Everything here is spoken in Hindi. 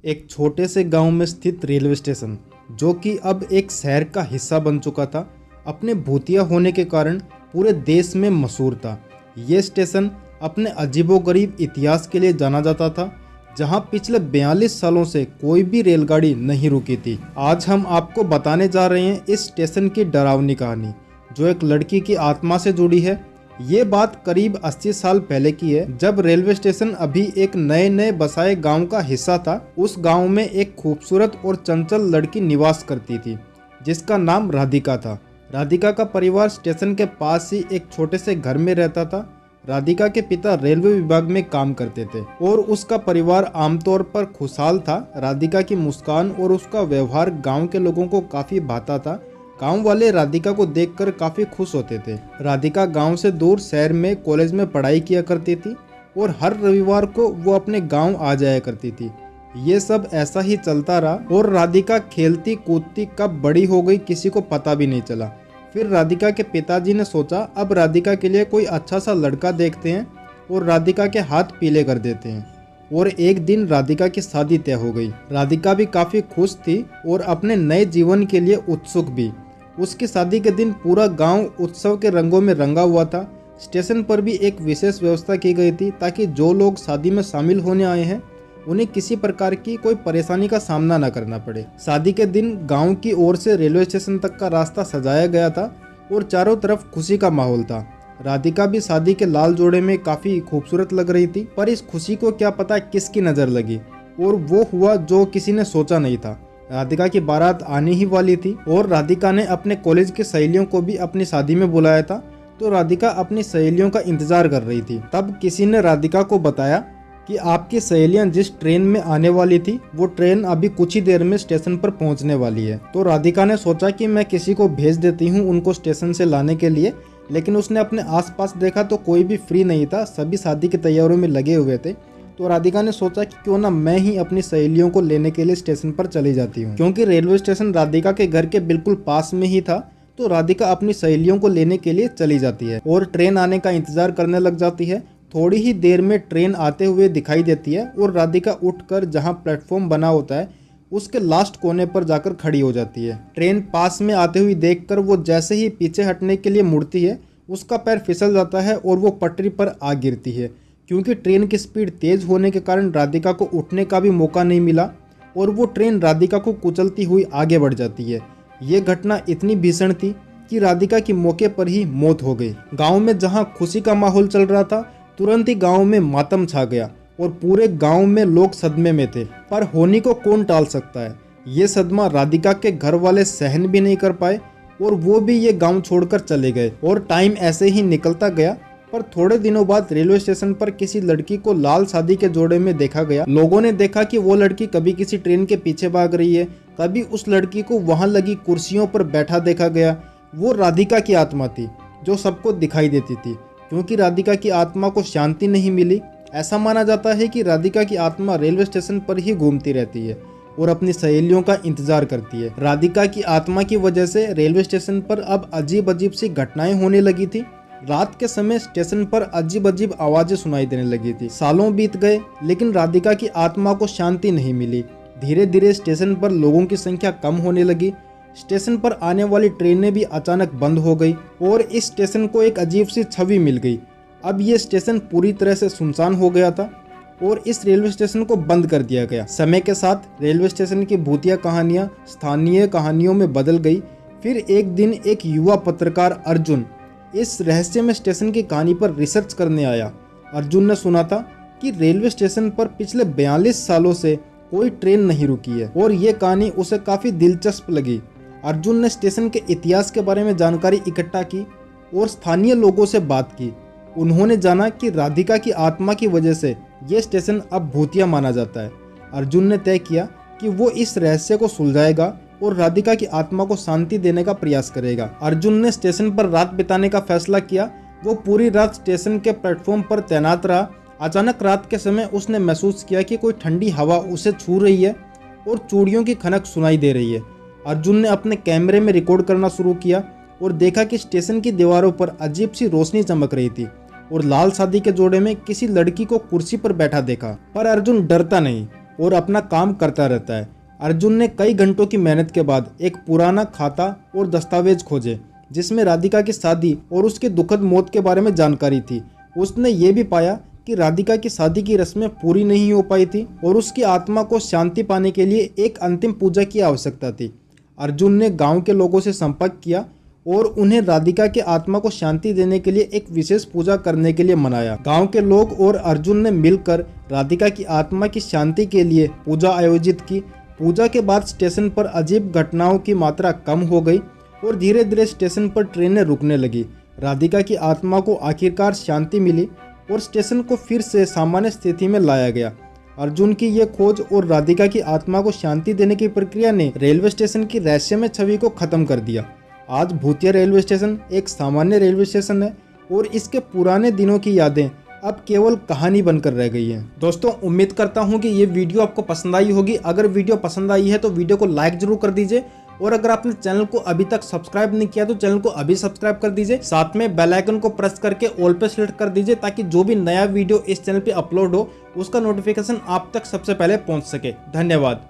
एक छोटे से गांव में स्थित रेलवे स्टेशन, जो कि अब एक शहर का हिस्सा बन चुका था, अपने भूतिया होने के कारण पूरे देश में मशहूर था। ये स्टेशन अपने अजीबोगरीब इतिहास के लिए जाना जाता था, जहां पिछले 42 सालों से कोई भी रेलगाड़ी नहीं रुकी थी। आज हम आपको बताने जा रहे हैं इस स्टेशन की डरावनी कहानी, जो एक लड़की की आत्मा से जुड़ी है। ये बात करीब 80 साल पहले की है, जब रेलवे स्टेशन अभी एक नए नए बसाए गांव का हिस्सा था। उस गांव में एक खूबसूरत और चंचल लड़की निवास करती थी, जिसका नाम राधिका था। राधिका का परिवार स्टेशन के पास ही एक छोटे से घर में रहता था। राधिका के पिता रेलवे विभाग में काम करते थे और उसका परिवार आमतौर पर खुशहाल था। राधिका की मुस्कान और उसका व्यवहार गांव के लोगों को काफी भाता था। गांव वाले राधिका को देखकर काफी खुश होते थे। राधिका गांव से दूर शहर में कॉलेज में पढ़ाई किया करती थी और हर रविवार को वो अपने गांव आ जाया करती थी। ये सब ऐसा ही चलता रहा और राधिका खेलती कूदती कब बड़ी हो गई किसी को पता भी नहीं चला। फिर राधिका के पिताजी ने सोचा, अब राधिका के लिए कोई अच्छा सा लड़का देखते हैं और राधिका के हाथ पीले कर देते हैं। और एक दिन राधिका की शादी तय हो गई। राधिका भी काफी खुश थी और अपने नए जीवन के लिए उत्सुक भी। उसकी शादी के दिन पूरा गांव उत्सव के रंगों में रंगा हुआ था। स्टेशन पर भी एक विशेष व्यवस्था की गई थी, ताकि जो लोग शादी में शामिल होने आए हैं उन्हें किसी प्रकार की कोई परेशानी का सामना न करना पड़े। शादी के दिन गांव की ओर से रेलवे स्टेशन तक का रास्ता सजाया गया था और चारों तरफ खुशी का माहौल था। राधिका भी शादी के लाल जोड़े में काफी खूबसूरत लग रही थी, पर इस खुशी को क्या पता किसकी नजर लगी और वो हुआ जो किसी ने सोचा नहीं था। राधिका की बारात आने ही वाली थी और राधिका ने अपने कॉलेज की सहेलियों को भी अपनी शादी में बुलाया था। तो राधिका अपनी सहेलियों का इंतजार कर रही थी। तब किसी ने राधिका को बताया कि आपकी सहेलियां जिस ट्रेन में आने वाली थी, वो ट्रेन अभी कुछ ही देर में स्टेशन पर पहुंचने वाली है। तो राधिका ने सोचा कि मैं किसी को भेज देती हूं उनको स्टेशन से लाने के लिए, लेकिन उसने अपने आसपास देखा तो कोई भी फ्री नहीं था, सभी शादी की तैयारियों में लगे हुए थे। तो राधिका ने सोचा कि क्यों ना मैं ही अपनी सहेलियों को लेने के लिए स्टेशन पर चली जाती हूँ। क्योंकि रेलवे स्टेशन राधिका के घर के बिल्कुल पास में ही था, तो राधिका अपनी सहेलियों को लेने के लिए चली जाती है और ट्रेन आने का इंतजार करने लग जाती है। थोड़ी ही देर में ट्रेन आते हुए दिखाई देती है और राधिका उठकर जहां प्लेटफॉर्म बना होता है उसके लास्ट कोने पर जाकर खड़ी हो जाती है। ट्रेन पास में आते हुए देखकर वो जैसे ही पीछे हटने के लिए मुड़ती है, उसका पैर फिसल जाता है और वो पटरी पर आ गिरती है। क्योंकि ट्रेन की स्पीड तेज होने के कारण राधिका को उठने का भी मौका नहीं मिला और वो ट्रेन राधिका को कुचलती हुई आगे बढ़ जाती है। ये घटना इतनी भीषण थी कि राधिका की मौके पर ही मौत हो गई। गाँव में जहाँ खुशी का माहौल चल रहा था, तुरंत ही गांव में मातम छा गया और पूरे गांव में लोग सदमे में थे। पर होनी को कौन टाल सकता है। ये सदमा राधिका के घर वाले सहन भी नहीं कर पाए और वो भी ये गांव छोड़कर चले गए। और टाइम ऐसे ही निकलता गया। पर थोड़े दिनों बाद रेलवे स्टेशन पर किसी लड़की को लाल शादी के जोड़े में देखा गया। लोगों ने देखा कि वो लड़की कभी किसी ट्रेन के पीछे भाग रही है, कभी उस लड़की को वहां लगी कुर्सियों पर बैठा देखा गया। वो राधिका की आत्मा थी जो सबको दिखाई देती थी। क्योंकि राधिका की आत्मा को शांति नहीं मिली, ऐसा माना जाता है कि राधिका की आत्मा रेलवे स्टेशन पर ही घूमती रहती है और अपनी सहेलियों का इंतजार करती है। राधिका की आत्मा की वजह से रेलवे स्टेशन पर अब अजीब अजीब सी घटनाएं होने लगी थी। रात के समय स्टेशन पर अजीब अजीब आवाजें सुनाई देने लगी थी। सालों बीत गए, लेकिन राधिका की आत्मा को शांति नहीं मिली। धीरे धीरे स्टेशन पर लोगों की संख्या कम होने लगी। स्टेशन पर आने वाली ट्रेनें भी अचानक बंद हो गई और इस स्टेशन को एक अजीब सी छवि मिल गई। अब ये स्टेशन पूरी तरह से सुनसान हो गया था और इस रेलवे स्टेशन को बंद कर दिया गया। समय के साथ रेलवे स्टेशन की भूतिया कहानियां स्थानीय कहानियों में बदल गई। फिर एक दिन एक युवा पत्रकार अर्जुन इस रहस्यमय स्टेशन की कहानी पर रिसर्च करने आया। अर्जुन ने सुना था कि रेलवे स्टेशन पर पिछले 42 सालों से कोई ट्रेन नहीं रुकी है और ये कहानी उसे काफी दिलचस्प लगी। अर्जुन ने स्टेशन के इतिहास के बारे में जानकारी इकट्ठा की और स्थानीय लोगों से बात की। उन्होंने जाना कि राधिका की आत्मा की वजह से ये स्टेशन अब भूतिया माना जाता है। अर्जुन ने तय किया कि वो इस रहस्य को सुलझाएगा और राधिका की आत्मा को शांति देने का प्रयास करेगा। अर्जुन ने स्टेशन पर रात बिताने का फैसला किया। वो पूरी रात स्टेशन के प्लेटफॉर्म पर तैनात रहा। अचानक रात के समय उसने महसूस किया कि कोई ठंडी हवा उसे छू रही है और चूड़ियों की खनक सुनाई दे रही है। अर्जुन ने अपने कैमरे में रिकॉर्ड करना शुरू किया और देखा कि स्टेशन की दीवारों पर अजीब सी रोशनी चमक रही थी और लाल शादी के जोड़े में किसी लड़की को कुर्सी पर बैठा देखा। पर अर्जुन डरता नहीं, और अपना काम करता रहता है। अर्जुन ने कई घंटों की मेहनत के बाद एक पुराना खाता और दस्तावेज खोजे जिसमें राधिका की शादी और उसके दुखद मौत के बारे में जानकारी थी। उसने ये भी पाया कि राधिका की शादी की रस्में पूरी नहीं हो पाई थी और उसकी आत्मा को शांति पाने के लिए एक अंतिम पूजा की आवश्यकता थी। अर्जुन ने गांव के लोगों से संपर्क किया और उन्हें राधिका की आत्मा को शांति देने के लिए एक विशेष पूजा करने के लिए मनाया। गांव के लोग और अर्जुन ने मिलकर राधिका की आत्मा की शांति के लिए पूजा आयोजित की। पूजा के बाद स्टेशन पर अजीब घटनाओं की मात्रा कम हो गई और धीरे धीरे स्टेशन पर ट्रेनें रुकने लगी। राधिका की आत्मा को आखिरकार शांति मिली और स्टेशन को फिर से सामान्य स्थिति में लाया गया। अर्जुन की यह खोज और राधिका की आत्मा को शांति देने की प्रक्रिया ने रेलवे स्टेशन की रहस्यमय छवि को खत्म कर दिया। आज भूतिया रेलवे स्टेशन एक सामान्य रेलवे स्टेशन है और इसके पुराने दिनों की यादें अब केवल कहानी बनकर रह गई हैं। दोस्तों, उम्मीद करता हूं कि ये वीडियो आपको पसंद आई होगी। अगर वीडियो पसंद आई है तो वीडियो को लाइक जरूर कर दीजिए और अगर आपने चैनल को अभी तक सब्सक्राइब नहीं किया तो चैनल को अभी सब्सक्राइब कर दीजिए। साथ में बेल आइकन को प्रेस करके ऑल पे सेलेक्ट कर दीजिए ताकि जो भी नया वीडियो इस चैनल पे अपलोड हो उसका नोटिफिकेशन आप तक सबसे पहले पहुंच सके। धन्यवाद।